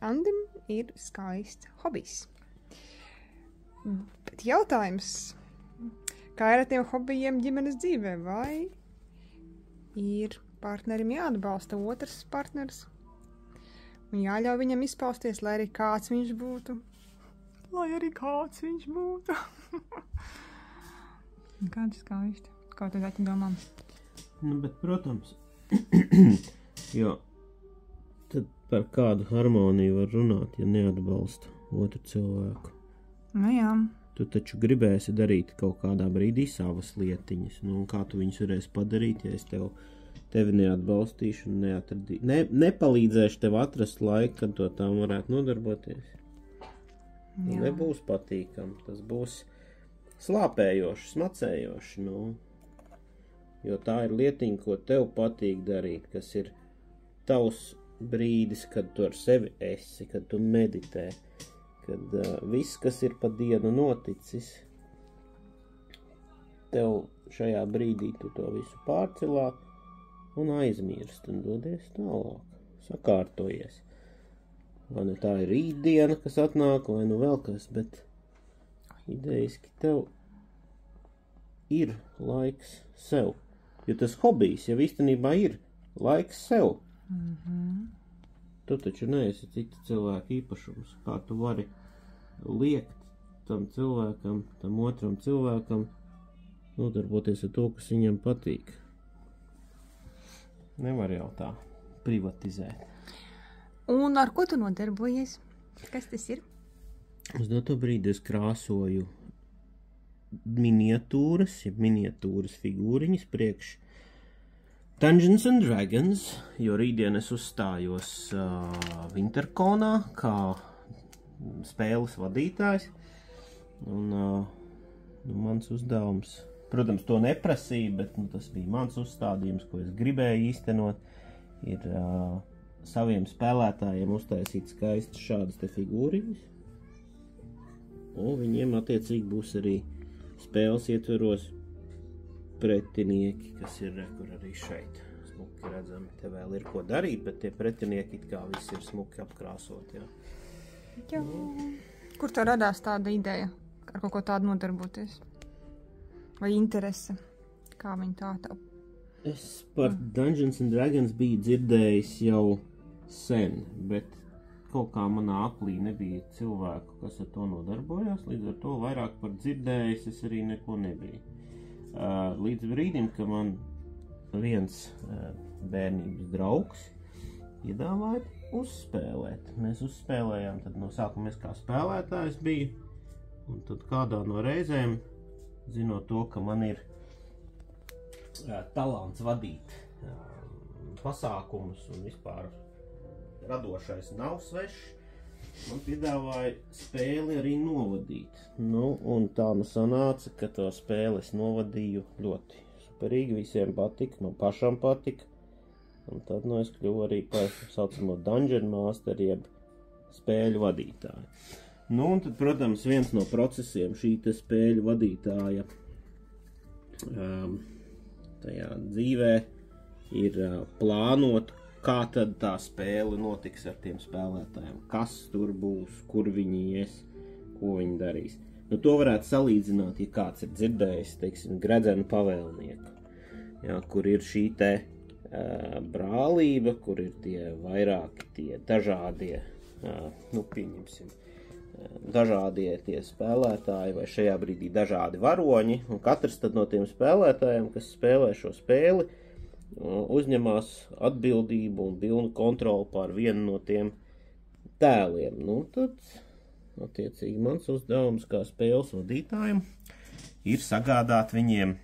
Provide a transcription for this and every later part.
Andim ir skaists hobijs. Bet jautājums, kā ir ar tiem hobijiem ģimenes dzīvē? Vai ir partnerim jāatbalsta otrs partners? Un jāļauj viņam izpausties, lai arī kāds viņš būtu. Kāds skaisti. Kā tad Aķi domā? Nu, bet, protams, jo tad par kādu harmoniju var runāt, ja neatbalsta otru cilvēku. Nu jā. Tu taču gribēsi darīt kaut kādā brīdī savas lietiņas. Nu, un kā tu viņus varēsi padarīt, ja es tevi neatbalstīšu un nepalīdzēšu tev atrast laiku, kad to tām varētu nodarboties? Jā. Nebūs patīkami, tas būs slāpējoši, smacējoši, nu. Jo tā ir lietiņa, ko tev patīk darīt, kas ir tavs brīdis, kad tu ar sevi esi, kad tu meditē, kad viss, kas ir pa dienu noticis, tev šajā brīdī tu to visu pārcelā un aizmirst un dodies tālāk, sakārtojies. Vai ne tā ir rītdiena, kas atnāk, vai nu vēl kas, bet idejiski tev ir laiks sev. Jo tas hobijs jau īstenībā ir laiks sev. Tu taču neesi cita cilvēka īpašums. Kā tu vari liekt tam cilvēkam, tam otram cilvēkam nodarboties ar to, kas viņam patīk? Nevar jau tā privatizēt. Un ar ko tu nodarbojies? Kas tas ir? Uz doto brīdi es krāsoju miniatūras figūriņas priekš Dungeons and Dragons, jo rītdien es uzstājos Winterconā kā spēles vadītājs. Un mans uzdevums, protams, to neprasīja, bet tas bija mans uzstādījums, ko es gribēju īstenot, ir saviem spēlētājiem uztaisīt skaistas šādas te figūriņas. Un viņiem attiecīgi būs arī spēles ietveros pretinieki, kas ir kur arī šeit smuki redzami. Te vēl ir ko darīt, bet tie pretinieki it kā visi ir smuki apkrāsot, jā. Jā. Kur tev radās tāda ideja, ar kaut ko tādu nodarboties? Vai interese? Kā viņi tā tev? Es par Dungeons and Dragons biju dzirdējis jau sen, bet kaut kā manā aplī nebija cilvēku, kas ar to nodarbojās, līdz ar to vairāk par dzirdējis es arī neko nebiju. Līdz brīdim, ka man viens bērnības draugs iedāvāja uzspēlēt. Mēs uzspēlējām, tad no sākuma es kā spēlētājs biju, un tad kādā no reizēm, zinot to, ka man ir talants vadīt pasākumus un vispār radošais nav svešs, man piedāvāja spēli arī novadīt. Nu, un tā nu sanāca, ka to spēli es novadīju ļoti superīgi, visiem patika, man pašam patika. Un tad es kļuvu arī par saucamo Dungeon Master, jeb spēļu vadītāju. Nu, un tad, protams, viens no procesiem šī te spēļu vadītāja tajā dzīvē ir plānot, kā tad tā spēle notiks ar tiem spēlētājiem, kas tur būs, kur viņi ies, ko viņi darīs. Nu, to varētu salīdzināt, ja kāds ir dzirdējis, teiksim, Gredzenu pavēlnieku, jā, kur ir šī te brālība, kur ir tie vairāki tie dažādie, pieņemsim, dažādie tie spēlētāji, vai šajā brīdī dažādi varoņi, un katrs tad no tiem spēlētājiem, kas spēlē šo spēli, uzņemās atbildību un pilnu kontroli pār vienu no tiem tēliem. Nu, tad, attiecīgi, mans uzdevums kā spēles vadītājiem ir sagādāt viņiem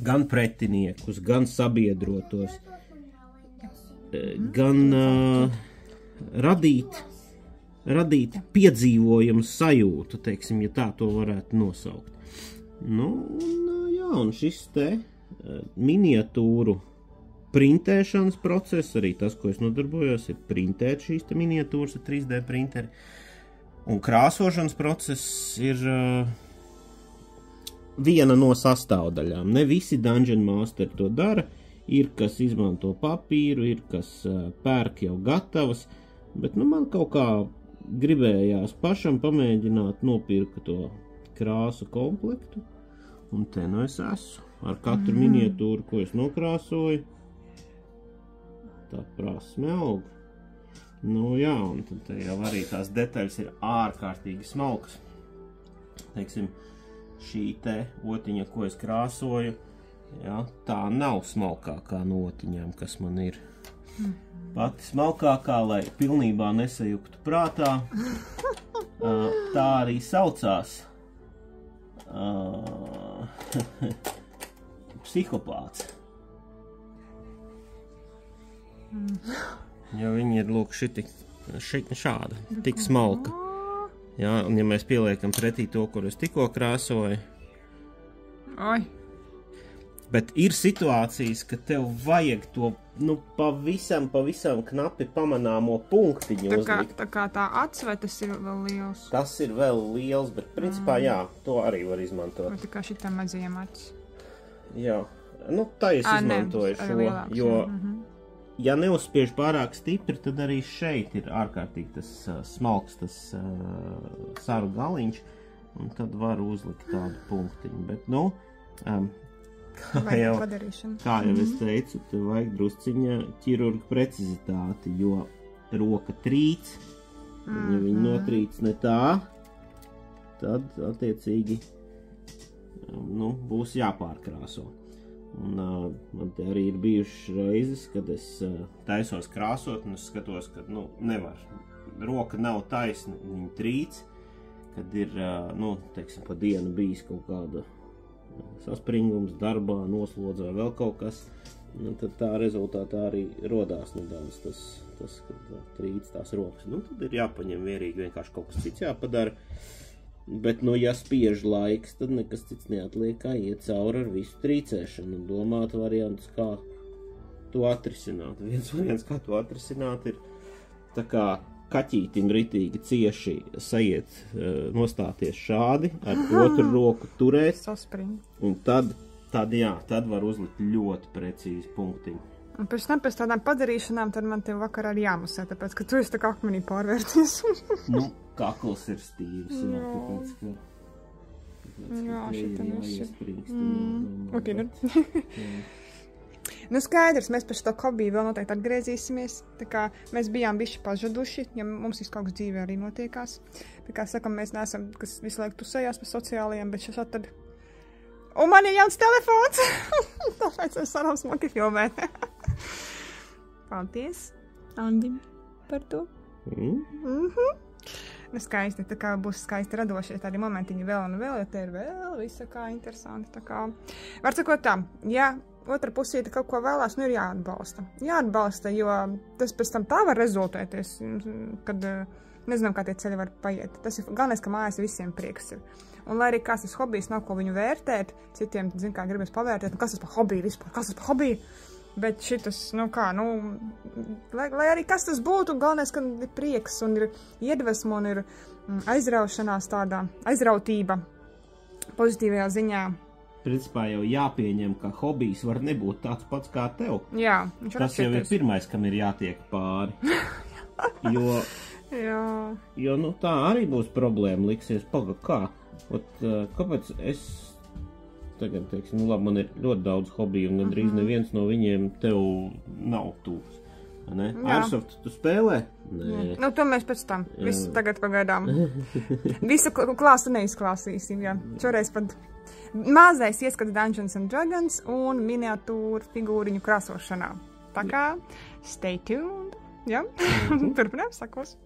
gan pretiniekus, gan sabiedrotos, gan radīt piedzīvojumu sajūtu, teiksim, ja tā to varētu nosaukt. Nu, un šis te miniatūru printēšanas process, arī tas, ko es nodarbojos, ir printēt šīs te miniatūras ar 3D printeri. Un krāsošanas process ir viena no sastāvdaļām. Ne visi Dungeon Master to dara, ir kas izmanto papīru, ir kas pērk jau gatavas, Bet, nu, man kaut kā gribējās pašam pamēģināt nopirkt to krāsu komplektu. Un te nu es esmu ar katru miniatūru, ko es nokrāsoju. Tā prasme aug. Nu jā, un tad jau arī tās detaļas ir ārkārtīgi smalkas. Teiksim, šī te otiņa, ko es krāsoju, jā, tā nav smalkākā no otiņām, kas man ir. Pati smalkākā, lai pilnībā nesajuktu prātā, tā arī saucās psihopāts. Jo viņi ir, lūk, šāda, tik smalka. Jā, un ja mēs pieliekam pretī to, kur es tikko krāsoju. Oi. Bet ir situācijas, ka tev vajag to, nu, pavisam knapi pamanāmo punktiņu uzlikt. Tā kā tā acs, vai tas ir vēl liels? Tas ir vēl liels, bet principā, jā, to arī var izmantot. Vai tā kā šitā mazajiem acis? Jā, nu, tā es izmantoju šo, jo, ja neuzspiež pārāk stipri, tad arī šeit ir ārkārtīgi tas smalks, tas saru galiņš, un tad var uzlikt tādu punktiņu. Bet, nu, kā jau es teicu, tev vajag drusciņa ķirurga precizitāti, jo roka trīc, ja viņi notrīc ne tā, tad, attiecīgi, nu, būs jāpārkrāso. Un man te arī ir bijušas reizes, kad es taisos krāsot, un es skatos, ka, nu, nevar. Roka nav taisna, viņa trīc, kad ir, nu, teiksim, pa dienu bijis kaut kāda saspringums darbā, noslodzē vēl kaut kas, nu, tad tā rezultātā arī rodās nedaudz tas kad trīc tās rokas. Nu, tad ir jāpaņem vierīgi, vienkārši kaut kas cits jāpadara. Bet, nu, ja spiež laiks, tad nekas cits neatliek, kā iet cauri ar visu trīcēšanu un domāt variantus, kā to atrisināt. Viens variants, kā to atrisināt, ir tā kā kaķītim ritīgi cieši sajiet, nostāties šādi, ar otru roku turēt. Saspring. Un tad var uzlikt ļoti precīzi punktiņu. Un pēc tādām padarīšanām, tad man tev vakarā arī jāmusē, tāpēc, ka tu esi tā kā akmenī pārvērties. Nu, kakls ir stīvs, jā, tāpēc, ka šitam jāiespringst. Ok, nu. Nu, skaidrs, mēs par šo hobiju vēl noteikti atgriezīsimies. Tā kā mēs bijām bišķi pažaduši, ja mums viss kaut kas dzīvē arī notiekās. Tā kā sakam, mēs neesam, kas visu laiku tusējās par sociālajiem, bet šeit tad... Un man ir jauns telefons! Tāpēc es varam smuki filmēt. Paldies, Andim, par to. Nu, skaisti, tā kā būs skaisti radošie tādi momentiņi vēl un vēl, jo te ir vēl visa kā interesanti. Tā kā, var sakot tā, ja otra pusīte kaut ko vēlās, nu ir jāatbalsta. Jāatbalsta, jo tas pēc tam tā var rezultēties, kad nezinām, kā tie ceļi var paiet. Tas ir galvenais, ka mājās visiem prieks ir. Un lai arī kāds tas hobijs nav ko viņu vērtēt, citiem, zin kā, gribas pavērtēt, nu kas tas par hobiju vispār, kas tas par hobiju? Bet šitas, nu kā, nu, lai arī kas tas būtu, galvenais, ka ir prieks un ir iedvesma un ir aizraušanās tāda, aizrautība pozitīvajā ziņā. Principā jau jāpieņem, ka hobijs var nebūt tāds pats kā tev. Jā, tas jau ir pirmais, kam ir jātiek pāri. Jo, nu, tā arī būs problēma, liksies, kā? Kāpēc es tagad, teiksim, nu labi, man ir ļoti daudz hobiju, un gandrīz neviens no viņiem tev nav tūs. Airsoft tu spēlē? Nē. Nu, to mēs pēc tam. Visu tagad pagaidām. Visu klāstu neizklāsīsim, jā. Šoreiz pat mazais ieskats Dungeons & Dragons un miniatūru figūriņu krāsošanā. Tā kā, stay tuned, jā? Turpinām, sakos.